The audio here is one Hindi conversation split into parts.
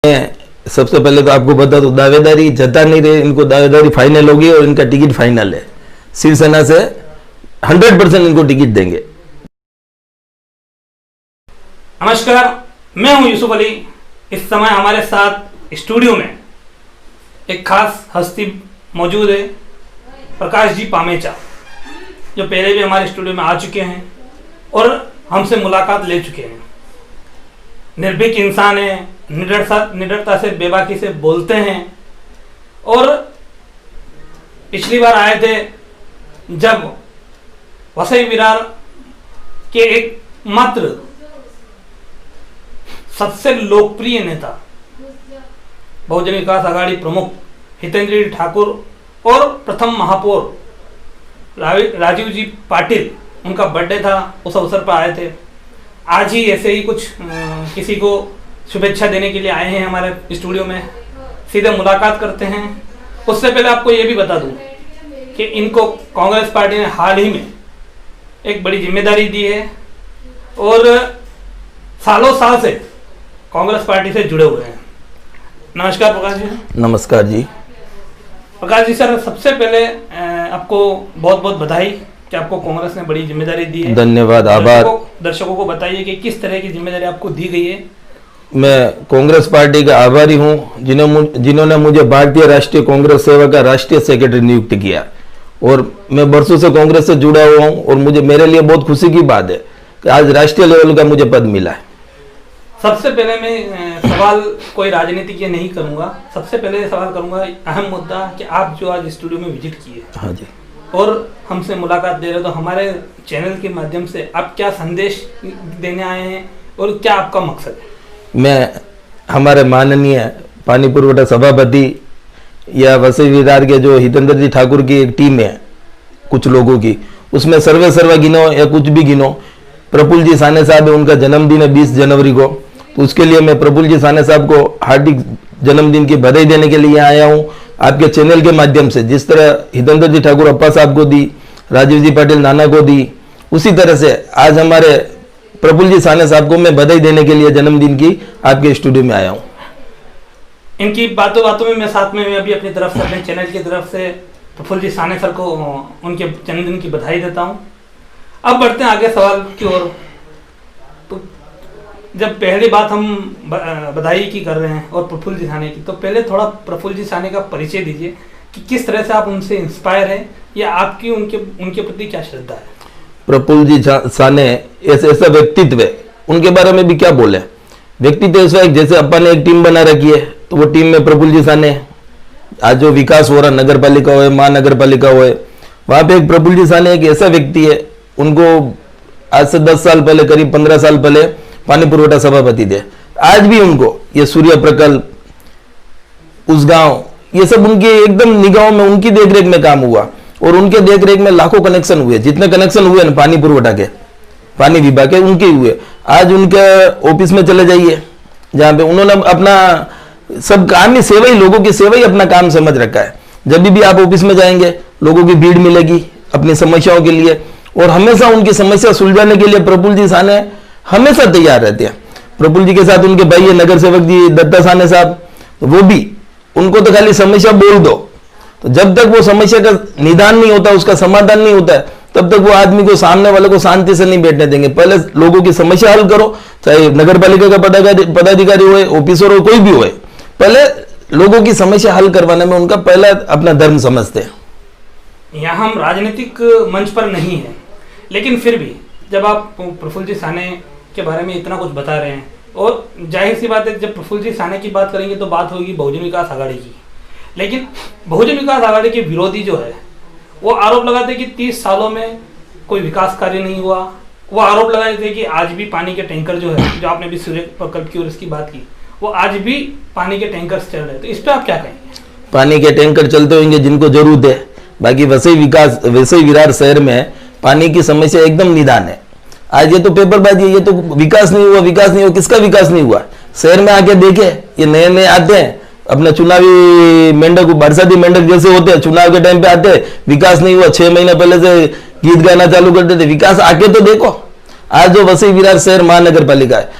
सबसे पहले तो आपको बता दो, दावेदारी जता नहीं रहे, इनको दावेदारी फाइनल होगी और इनका टिकट फाइनल है। शिवसेना से 100% इनको टिकट देंगे। नमस्कार, मैं हूं यूसुफ अली। इस समय हमारे साथ स्टूडियो में एक खास हस्ती मौजूद है, प्रकाश जी पामेचा, जो पहले भी हमारे स्टूडियो में आ चुके हैं और हमसे मुलाकात ले चुके हैं। निर्भीक इंसान है, निडरता से बेबाकी से बोलते हैं और पिछली बार आए थे जब वसई विरार के एक मात्र सबसे लोकप्रिय नेता बहुजन विकास आघाड़ी प्रमुख हितेंद्र ठाकुर और प्रथम महापौर राजीव जी पाटिल, उनका बर्थडे था, उस अवसर पर आए थे। आज ही ऐसे ही कुछ किसी को शुभेच्छा देने के लिए आए हैं हमारे स्टूडियो में। सीधे मुलाकात करते हैं। उससे पहले आपको ये भी बता दूं कि इनको कांग्रेस पार्टी ने हाल ही में एक बड़ी जिम्मेदारी दी है और सालों साल से कांग्रेस पार्टी से जुड़े हुए हैं। नमस्कार प्रकाश जी। नमस्कार जी। प्रकाश जी सर, सबसे पहले आपको बहुत बहुत बधाई कि आपको कांग्रेस ने बड़ी जिम्मेदारी दी है। धन्यवाद, आभार। दर्शकों को बताइए कि किस तरह की जिम्मेदारी आपको दी गई है। मैं कांग्रेस पार्टी का आभारी हूं जिन्होंने मुझे भारतीय राष्ट्रीय कांग्रेस सेवा का राष्ट्रीय सेक्रेटरी नियुक्त किया और मैं बरसों से कांग्रेस से जुड़ा हुआ हूं और मेरे लिए बहुत खुशी की बात है कि आज राष्ट्रीय लेवल का मुझे पद मिला है। सबसे पहले मैं सवाल कोई राजनीति के नहीं करूंगा। सबसे पहले सवाल करूंगा अहम मुद्दा कि आप जो आज स्टूडियो में विजिट किए, हाँ जी, और हमसे मुलाकात दे रहे हो, तो हमारे चैनल के माध्यम से आप क्या संदेश देने आए हैं और क्या आपका मकसद है? मैं हमारे माननीय पानी पुरवठा सभापति या वसई विरार के जो हितेंद्र जी ठाकुर की एक टीम है कुछ लोगों की, उसमें सर्वे गिनो या कुछ भी गिनो, प्रफुल्ल जी साने साहब है, उनका जन्मदिन है 20 जनवरी को, तो उसके लिए मैं प्रफुल्ल जी साने साहब को हार्दिक जन्मदिन की बधाई देने के लिए आया हूं आपके चैनल के माध्यम से। जिस तरह हितेंद्र जी ठाकुर अप्पा साहब को दी, राजीव जी पाटिल नाना को दी, उसी तरह से आज हमारे प्रफुल्ल जी साने साहब को मैं बधाई देने के लिए जन्मदिन की आपके स्टूडियो में आया हूं। इनकी बातों में मैं साथ में मैं अभी अपनी तरफ से, अपने चैनल की तरफ से प्रफुल्ल जी साने सर को उनके जन्मदिन की बधाई देता हूं। अब बढ़ते हैं आगे सवाल की ओर। तो जब पहली बात हम बधाई की कर रहे हैं और प्रफुल्ल जी साने की, तो पहले थोड़ा प्रफुल्ल जी साने का परिचय दीजिए कि किस तरह से आप उनसे इंस्पायर है या आपकी उनके प्रति क्या श्रद्धा है। प्रफुल्ल जी साने ऐसा व्यक्तित्व है, उनके बारे में भी क्या बोले। व्यक्तित्व ऐसा है, जैसे अपन ने एक टीम बना रखी है तो वो टीम में प्रफुल्ल जी साने, आज जो विकास हो रहा नगर पालिका हो, महानगर पालिका हो, वहां पे एक प्रफुल्ल जी साने एक ऐसा व्यक्ति है, उनको आज से 10 साल पहले, करीब 15 साल पहले पानी पुरवठा सभापति थे। आज भी उनको ये सूर्य प्रकल्प, उस गांव, ये सब उनके एकदम निगाहों में, उनकी देखरेख में काम हुआ और उनके देखरेख में लाखों कनेक्शन हुए। जितने कनेक्शन हुए ना पानी पुरवठा के, पानी विभाग के, उनके हुए। आज उनके ऑफिस में चले जाइए, जहां पे उन्होंने अपना सब काम ही सेवा ही, लोगों की सेवा ही अपना काम समझ रखा है। जब भी आप ऑफिस में जाएंगे लोगों की भीड़ मिलेगी अपनी समस्याओं के लिए, और हमेशा उनकी समस्या सुलझाने के लिए प्रफुल्ल जी साने हमेशा तैयार रहते हैं। प्रफुल्ल जी के साथ उनके भाई है नगर सेवक जी दत्ता साने साहब, तो वो भी, उनको तो खाली समस्या बोल दो, तो जब तक वो समस्या का निदान नहीं होता, उसका समाधान नहीं होता है, तब तक वो आदमी को, सामने वाले को शांति से नहीं बैठने देंगे। पहले लोगों की समस्या हल करो, चाहे नगर पालिका का पदाधिकारी हो, ऑफिसर हो, कोई भी हो, पहले लोगों की समस्या हल करवाने में उनका पहला अपना धर्म समझते हैं। यहाँ हम राजनीतिक मंच पर नहीं है, लेकिन फिर भी जब आप प्रफुल्ल जी साने के बारे में इतना कुछ बता रहे हैं, और जाहिर सी बात है जब प्रफुल्ल जी साने की बात करेंगे तो बात होगी बहुजन विकास आघाड़ी की। लेकिन बहुजन विकास आघाड़ी के विरोधी जो है वो आरोप लगाते हैं कि 30 सालों में कोई विकास कार्य नहीं हुआ। वो आरोप लगाए थे कि आज भी पानी के टैंकर जो है, जो आपने भी सूर्य प्रकल्प की और इसकी बात की, वो आज भी पानी के टैंकर चल रहे हैं। तो इस पर आप क्या कहेंगे? पानी के टैंकर चलते होंगे जिनको जरूरत है, बाकी वसई विरार शहर में पानी की समस्या एकदम निदान है। आज ये तो पेपरबाजी है, ये तो विकास नहीं हुआ। किसका विकास नहीं हुआ? शहर में आके देखे, ये नए आते हैं, अपने चुनावी मेंढक, बरसाती मेंढक जैसे होते हैं, चुनाव के टाइम पे आते हैं, विकास नहीं हुआ, 6 महीने पहले से गीत गाना चालू कर देते। विकास आके तो देखो। आज जो वसई विरार शहर महानगर पालिका है,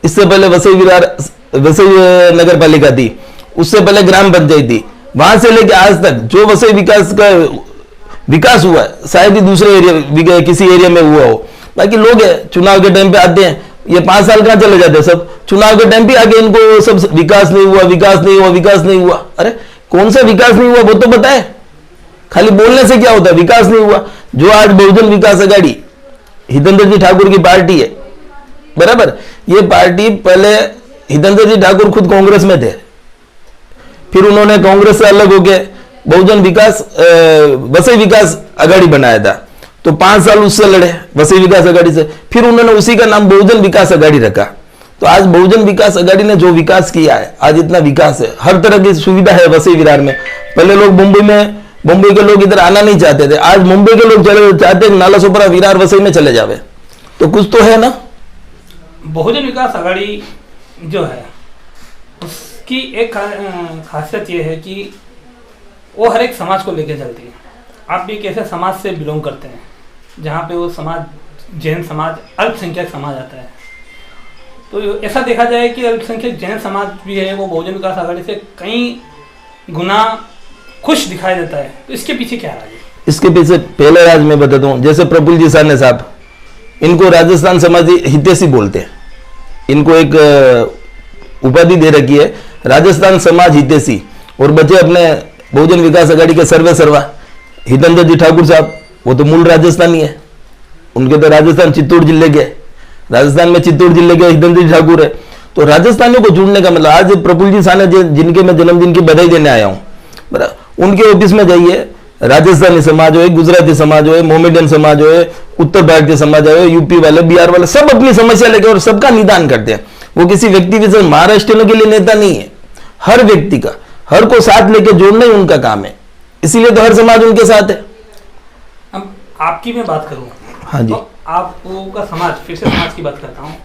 इससे पहले वसई विरार वसई नगर पालिका थी, उससे पहले ग्राम पंचायत थी, वहां से लेके आज तक जो वसई विकास का विकास हुआ है शायद ही दूसरे एरिया किसी एरिया में हुआ हो। बाकी लोग है चुनाव के टाइम पे आते हैं, ये 5 साल कहाँ चले जाते हैं सब, चुनाव के टाइम पे आके इनको सब विकास नहीं हुआ, विकास नहीं हुआ, विकास नहीं हुआ। अरे कौन सा विकास नहीं हुआ वो तो बताए, खाली बोलने से क्या होता है, विकास नहीं हुआ। जो आज बहुजन विकास आघाड़ी हितेंद्र जी ठाकुर की पार्टी है, बराबर, ये पार्टी पहले हितेंद्र जी ठाकुर खुद कांग्रेस में थे, फिर उन्होंने कांग्रेस से अलग होके बहुजन विकास वसई विकास आघाड़ी बनाया था, तो 5 साल उससे लड़े वसई विकास आघाड़ी से, फिर उन्होंने उसी का नाम बहुजन विकास आघाड़ी रखा। तो आज बहुजन विकास आघाड़ी ने जो विकास किया है, आज इतना विकास है, हर तरह की सुविधा है वसई विरार में। पहले लोग मुंबई के लोग इधर आना नहीं चाहते थे, आज मुंबई के लोग चले चाहते नाला सोपरा विरार वसई में चले जावे, तो कुछ तो है ना। बहुजन विकास आघाड़ी जो है उसकी एक खासियत ये है कि वो हर एक समाज को लेकर चलती है। आप भी कैसे समाज से बिलोंग करते हैं जहाँ पे वो समाज जैन समाज अल्पसंख्यक समाज आता है, तो ऐसा देखा जाए कि अल्पसंख्यक जैन समाज भी है वो बहुजन विकास आघाड़ी से कई गुना खुश दिखाई देता है, तो इसके पीछे क्या राज है? इसके पीछे पहले राज मैं बताता हूँ। जैसे प्रफुल्ल जी साने साहब, इनको राजस्थान समाजी हितैषी बोलते हैं, इनको एक उपाधि दे रखी है राजस्थान समाज हितैषी, और बचे अपने बहुजन विकास आघाड़ी के सर्वे सर्वा हितेंद्र जी ठाकुर साहब, वो तो मूल राजस्थानी है, उनके तो राजस्थान चित्तौड़ जिले के, राजस्थान में चित्तौड़ जिले के हितेंद्र जी ठाकुर है। तो राजस्थानियों को जुड़ने का मतलब, आज प्रफुल्ल जी साने जिनके मैं जन्मदिन की बधाई देने आया हूँ, उनके ऑफिस में जाइए, राजस्थानी समाज हो, गुजराती समाज हो, मोमेडियन समाज हो, उत्तर भारतीय समाज हो, यूपी वाले, बिहार वाले, सब अपनी समस्या लेके और सबका निदान करते हैं। वो किसी व्यक्ति विशेष महाराष्ट्रियों के लिए नेता नहीं है, हर व्यक्ति का, हर को साथ लेके जोड़ना ही उनका काम है, इसीलिए तो हर समाज उनके साथ है। अब आपकी मैं बात करूँ, हाँ जी, तो आपका समाज, फिर से समाज की बात करता हूँ,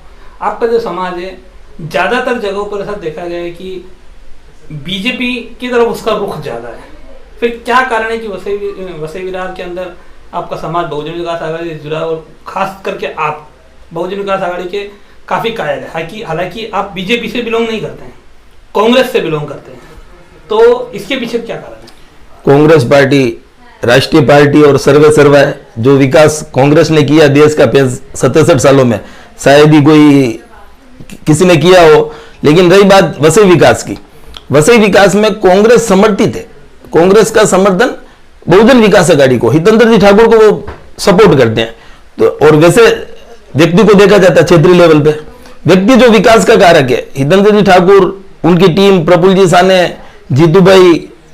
आपका जो समाज है ज्यादातर जगहों पर ऐसा देखा गया है कि बीजेपी की तरफ उसका रुख ज्यादा है, फिर क्या कारण है कि वसई विरार के अंदर आपका समाज बहुजन विकास आघाड़ी से जुड़ा, और खास करके आप बहुजन विकास आघाड़ी के काफी कायल है, हालांकि आप बीजेपी से बिलोंग नहीं करते हैं, कांग्रेस से बिलोंग करते हैं, तो इसके पीछे क्या कारण है? कांग्रेस पार्टी राष्ट्रीय पार्टी और सर्वे सर्वा है। जो विकास कांग्रेस ने किया देश का 67 सालों में, शायद ही कोई किसी ने किया हो। लेकिन रही बात वसई विकास की, वसई विकास में कांग्रेस समर्थित है, कांग्रेस का समर्थन बहुजन विकास आघाड़ी को, हितेंद्र जी ठाकुर को वो सपोर्ट करते हैं। तो और वैसे व्यक्ति को देखा जाता है क्षेत्रीय लेवल पे, व्यक्ति जो विकास का कारक है, हितेंद्र जी ठाकुर, उनकी टीम, प्रफुल्ल जी साने, जीतू भाई,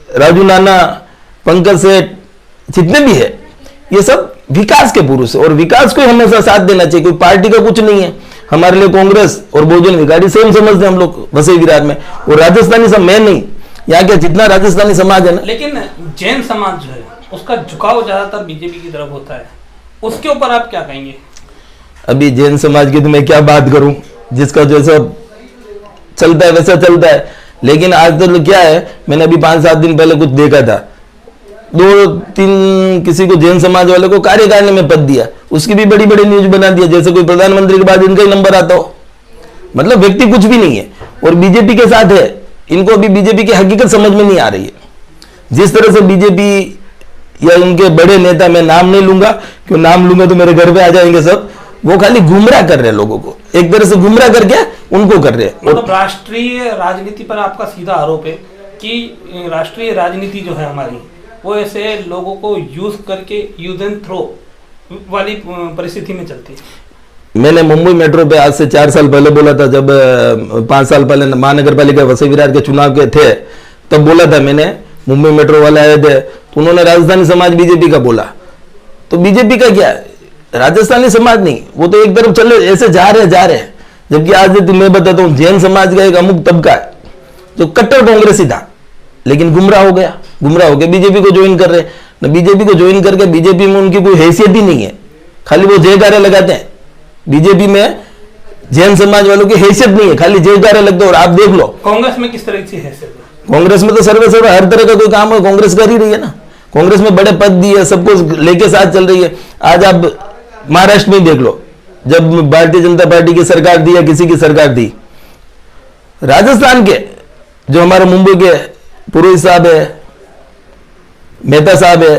राजू नाना, पंकज सेठ, जितने भी है, ये सब विकास के पुरुष है, और विकास को हमेशा साथ देना चाहिए। कोई पार्टी का कुछ नहीं है, हमारे लिए कांग्रेस और बहुजन विकास सेम समझते हैं हम लोग वसई विरार में। और राजस्थानी सब मैं नहीं, यहाँ के जितना राजस्थानी समाज है ना, लेकिन जैन समाज जो है उसका झुकाव ज्यादातर बीजेपी की तरफ होता है, उसके ऊपर आप क्या कहेंगे? अभी जैन समाज की तो मैं क्या बात करूं, जिसका जैसा चलता है वैसा चलता है। लेकिन आज तो क्या है, मैंने अभी 5-7 दिन पहले कुछ देखा था, 2-3 किसी को जैन समाज वाले को कार्यकारिणी में पद दिया, उसकी भी बड़ी बड़ी न्यूज बना दिया, जैसे कोई प्रधानमंत्री के बाद इनका ही नंबर आता हो। मतलब व्यक्ति कुछ भी नहीं है और बीजेपी के साथ है। इनको अभी बीजेपी की हकीकत समझ में नहीं आ रही है। जिस तरह से बीजेपी या उनके बड़े नेता, मैं नाम नहीं लूंगा, क्यों नाम लूंगा तो मेरे घर पे आ जाएंगे सब, वो खाली गुमराह कर रहे हैं लोगों को, एक तरह से गुमराह करके उनको कर रहे हैं। मतलब राष्ट्रीय राजनीति पर आपका सीधा आरोप है कि राष्ट्रीय राजनीति जो है हमारी, वो ऐसे लोगों को यूज करके यूज एंड थ्रो वाली परिस्थिति में चलती है। मैंने मुंबई मेट्रो पे आज से 4 साल पहले बोला था, जब 5 साल पहले महानगर पालिका वसई विरार के चुनाव के थे, तब बोला था मैंने, मुंबई मेट्रो वाले आए थे तो उन्होंने राजस्थानी समाज बीजेपी का बोला। तो बीजेपी का क्या है, राजस्थानी समाज नहीं, वो तो एक तरफ चले ऐसे जा रहे। जबकि आज मैं बताता हूँ, जैन समाज का एक अमुक तबका है जो कट्टर कांग्रेसी था, लेकिन गुमराह हो गया बीजेपी को ज्वाइन कर रहे हैं। बीजेपी को ज्वाइन करके बीजेपी में उनकी कोई हैसियत ही नहीं है, खाली वो जयकारे लगाते हैं। बीजेपी में जैन समाज वालों की हैसियत नहीं है, खाली जयकारे लगते हैं। और आप देख लो कांग्रेस में किस तरह की हैसियत है? कांग्रेस में तो सर्वे हर तरह का कोई काम है कांग्रेस कर ही रही है ना। कांग्रेस में बड़े पद दिए, सबको लेके साथ चल रही है। आज आप महाराष्ट्र में देख लो, जब भारतीय जनता पार्टी की सरकार थी या किसी की सरकार थी, राजस्थान के जो हमारे मुंबई के पुरोहित साहब है, मेहता साहब है,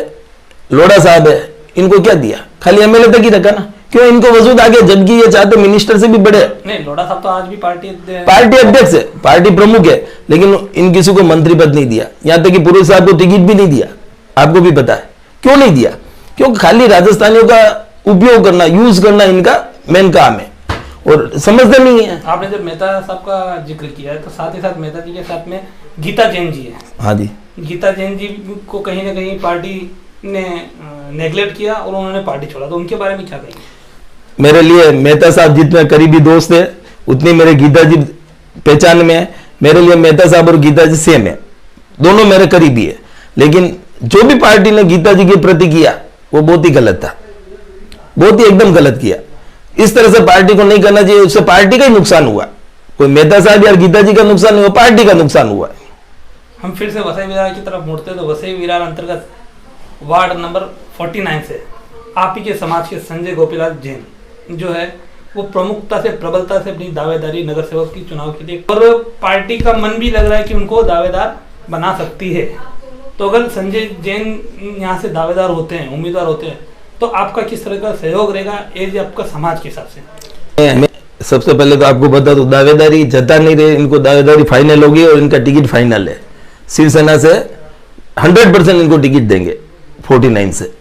लोढ़ा साहब है, इनको क्या दिया? खाली एमएलए तक ही रखा ना। क्यों इनको वजूद आ गया? जबकि ये चाहते मिनिस्टर से भी बड़े। नहीं, लोढ़ा साहब तो आज भी पार्टी अध्यक्ष है, पार्टी प्रमुख है, लेकिन इन किसी को मंत्री पद नहीं दिया। यहां तक कि पुरोहित साहब को टिकट भी नहीं दिया। आपको भी पता है क्यों नहीं दिया? क्योंकि खाली राजस्थानियों का उपयोग करना, यूज करना इनका मेन काम है और समझते नहीं है। आपने जब मेहता साहब का जिक्र किया है तो साथ ही साथ मेहता जी के साथ में गीता जैन जी है। हाँ जी, गीता जैन जी को कहीं ना कहीं पार्टी ने नेग्लेक्ट किया और उन्होंने पार्टी छोड़ा, तो उनके बारे में क्या कहेंगे? मेरे लिए मेहता साहब जितने करीबी दोस्त है उतनी मेरे गीता जी पहचान में है। मेरे लिए मेहता साहब और गीता जी सेम है, दोनों मेरे करीबी है। लेकिन जो भी पार्टी ने गीता जी के प्रति किया वो बहुत ही गलत था, बहुत ही एकदम गलत किया। इस तरह से पार्टी को नहीं करना चाहिए, उससे पार्टी का ही नुकसान हुआ। कोई मेहता साहब या गीता जी का नुकसान नहीं हुआ, पार्टी का नुकसान हुआ। हम फिर से वसई विरार की तरफ मुड़ते तो वसई विरार अंतर्गत वार्ड नंबर 49 से आप ही के समाज के संजय गोपीलाल जैन जो है वो प्रमुखता से, प्रबलता से अपनी दावेदारी नगर सेवक की चुनाव के लिए, और पार्टी का मन भी लग रहा है कि उनको दावेदार बना सकती है। तो अगर संजय जैन यहाँ से दावेदार होते हैं, उम्मीदवार होते हैं, तो आपका किस तरह का सहयोग रहेगा एज आपका समाज के हिसाब से? मैं सबसे पहले तो आपको बता दूं, दावेदारी जता नहीं रहे, इनको दावेदारी फाइनल होगी और इनका टिकट फाइनल है। शिवसेना से 100% इनको टिकट देंगे 49 से।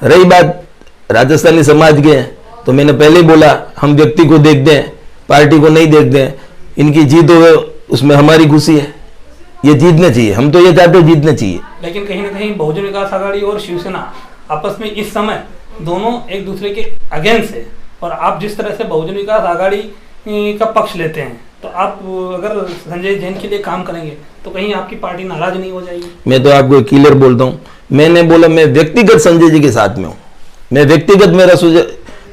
रही बात राजस्थानी समाज के, तो मैंने पहले ही बोला हम व्यक्ति को देखते हैं, पार्टी को नहीं देखते हैं। इनकी जीत हो उसमें हमारी खुशी है, ये जीतने चाहिए, हम तो ये चाहते हैं जीतने चाहिए। लेकिन कहीं ना कहीं बहुजन विकास आघाड़ी और शिवसेना आपस में इस समय दोनों एक दूसरे के अगेंस्ट है, और आप जिस तरह से बहुजन विकास आघाड़ी का पक्ष लेते हैं, तो आप अगर संजय जैन के लिए काम करेंगे तो कहीं आपकी पार्टी नाराज नहीं हो जाएगी? मैं तो आपको क्लियर बोलता हूँ, मैंने बोला मैं व्यक्तिगत संजय जी के साथ में हूँ। मैं व्यक्तिगत, मेरा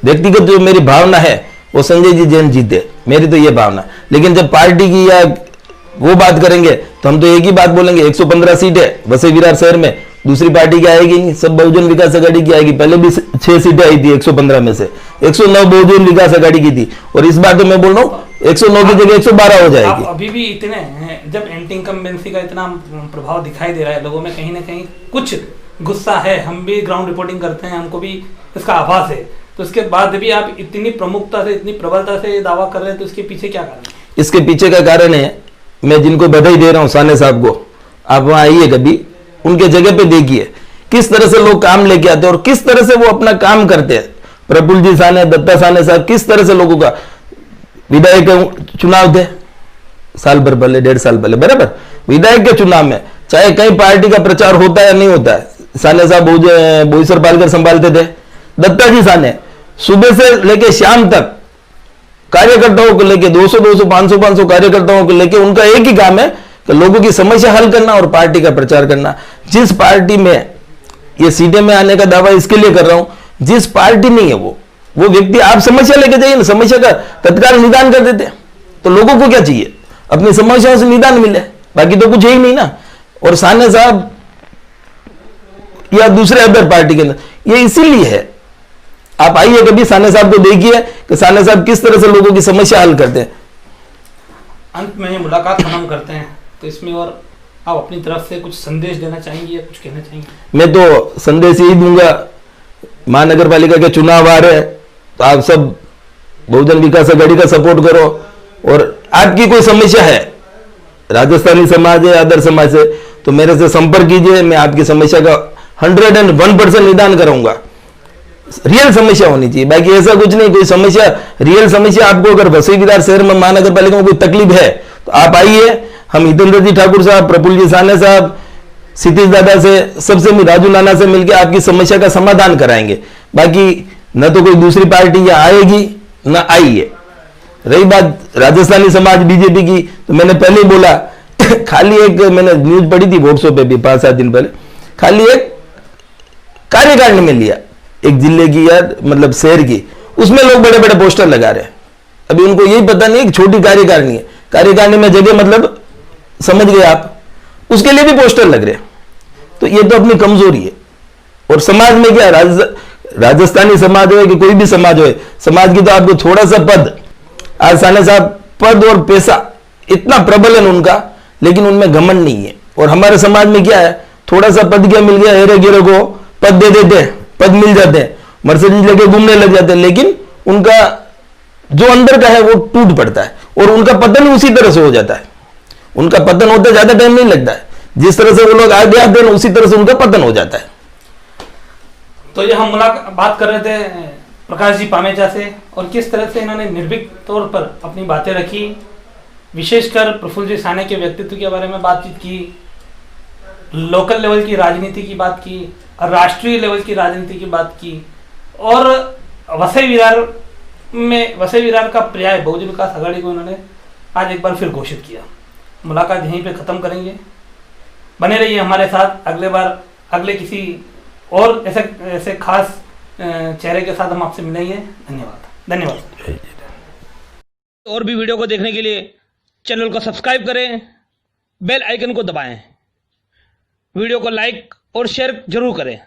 व्यक्तिगत जो मेरी भावना है वो संजय जी जैन जीते, मेरी तो ये भावना। लेकिन जब पार्टी की या वो बात करेंगे तो हम तो एक ही बात बोलेंगे, 115 सीट है वसई विरार शहर में, दूसरी पार्टी की आएगी नहीं, सब बहुजन विकास आघाड़ी की आएगी। पहले भी 6 सीटें आई थी 115 में से, 109 बहुजन विकास आघाड़ी की थी, और इस बार तो मैं बोल रहा हूँ 109 की जगह 112 हो जाएगी। आप अभी भी इतने हैं, जब एंटी इनकम्बेंसी का इतना प्रभाव दिखाई दे रहा है लोगों में, कहीं ना कहीं कुछ गुस्सा है। हम भी ग्राउंड रिपोर्टिंग करते हैं, हमको भी इसका आभास है, तो इसके बाद भी आप इतनी प्रमुखता से, इतनी प्रबलता से दावा कर रहे हैं, तो इसके पीछे क्या कारण है? इसके पीछे का कारण है, मैं जिनको बधाई दे रहा हूँ साने साहब को, आप वहां आइए कभी, उनके जगह पे देखिए किस तरह से लोग काम लेके आते हैं और किस तरह से वो अपना काम करते हैं। प्रफुल्ल जी साने, दत्ता साने साहब किस तरह से लोगों का विधायक चुनाव थे साल भर पहले, 1.5 साल पहले, बराबर विधायक के चुनाव में, चाहे कहीं पार्टी का प्रचार होता है या नहीं होता है, साने साहब बोईसर पालकर संभालते थे। दत्ता जी साने सुबह से लेके शाम तक कार्यकर्ताओं को लेके 200 500 कार्यकर्ताओं को लेके उनका एक ही काम है कि लोगों की समस्या हल करना और पार्टी का प्रचार करना। जिस पार्टी में ये सीटें में आने का दावा इसके लिए कर रहा हूं, जिस पार्टी नहीं है वो व्यक्ति, आप समस्या लेके जाइए ना, समस्या का तत्काल निदान कर देते हैं। तो लोगों को क्या चाहिए? अपनी समस्याओं से निदान मिले, बाकी तो कुछ है ही नहीं ना। और साने साहब या दूसरे अदर पार्टी के अंदर ये इसीलिए है। आप आइए कभी, साने साहब को देखिए कि साने साहब किस तरह से लोगों की समस्या हल करते हैं। अंत में ये मुलाकात खत्म करते हैं, तो इसमें और आप अपनी तरफ से कुछ संदेश देना चाहेंगे या कुछ कहना चाहेंगे? मैं तो संदेश यही दूंगा, महानगर पालिका के चुनाव आ रहे हैं, तो आप सब बहुजन विकास आघाड़ी का सपोर्ट करो, और आपकी कोई समस्या है, राजस्थानी समाज है, अदर समाज से, तो मेरे से संपर्क कीजिए, मैं आपकी समस्या का 101% निदान कराऊंगा। रियल समस्या होनी चाहिए, बाकी ऐसा कुछ नहीं। कोई समस्या, रियल समस्या आपको अगर वसई विरार शहर में महानगर पालिका में कोई तकलीफ है तो आप आइए, हम हितेंद्र जी ठाकुर साहब, प्रफुल्ल जी साने साहब, क्षितिज दादा से, सबसे राजू नाना से मिलकर आपकी समस्या का समाधान कराएंगे। बाकी न तो कोई दूसरी पार्टी यहाँ आएगी न आई है। रही बात राजस्थानी समाज बीजेपी की, तो मैंने पहले ही बोला खाली एक, मैंने न्यूज पढ़ी थी व्हाट्सएप पे भी 5-7 दिन पहले, खाली एक कार्यकारिणी में लिया एक जिले की या मतलब शहर की, उसमें लोग बड़े बड़े पोस्टर लगा रहे हैं। अभी उनको यही पता नहीं है कि छोटी कार्यकारिणी है, कार्यकारिणी में जगह मतलब समझ गए आप, उसके लिए भी पोस्टर लग रहे हैं। तो ये तो अपनी कमजोरी है। और समाज में क्या, राजस्थानी समाज हो कि कोई भी समाज हो, समाज की तो आपको थोड़ा सा पद, आज साने साहब पद और पैसा इतना प्रबल है उनका, लेकिन उनमें घमंड नहीं है। और हमारे समाज में क्या है, थोड़ा सा पद क्या मिल गया, हेरे गेरे को पद दे देते हैं, पद मिल जाते हैं, मर्सिडीज लेके घूमने लग जाते हैं, लेकिन उनका जो अंदर का है वो टूट पड़ता है और उनका पतन उसी तरह से हो जाता है। उनका पतन होता ज्यादा टाइम नहीं लगता है, जिस तरह से वो लोग आगे आते हैं उसी तरह से उनका पतन हो जाता है। तो ये हम बात कर रहे थे प्रकाश जी पामेचा से, और किस तरह से इन्होंने निर्भीक तौर पर अपनी बातें रखी, विशेषकर प्रफुल्ल जी साने के व्यक्तित्व के बारे में बातचीत की, लोकल लेवल की राजनीति की बात की, राष्ट्रीय लेवल की राजनीति की बात की, और वसई विरार का पर्याय बहुजन विकास आघाड़ी को उन्होंने आज एक बार फिर घोषित किया। मुलाकात यहीं पे खत्म करेंगे, बने रहिए हमारे साथ। अगले बार अगले किसी और ऐसे खास चेहरे के साथ हम आपसे मिलेंगे। धन्यवाद। और भी वीडियो को देखने के लिए चैनल को सब्सक्राइब करें, बेल आइकन को दबाएं, वीडियो को लाइक और शेयर जरूर करें।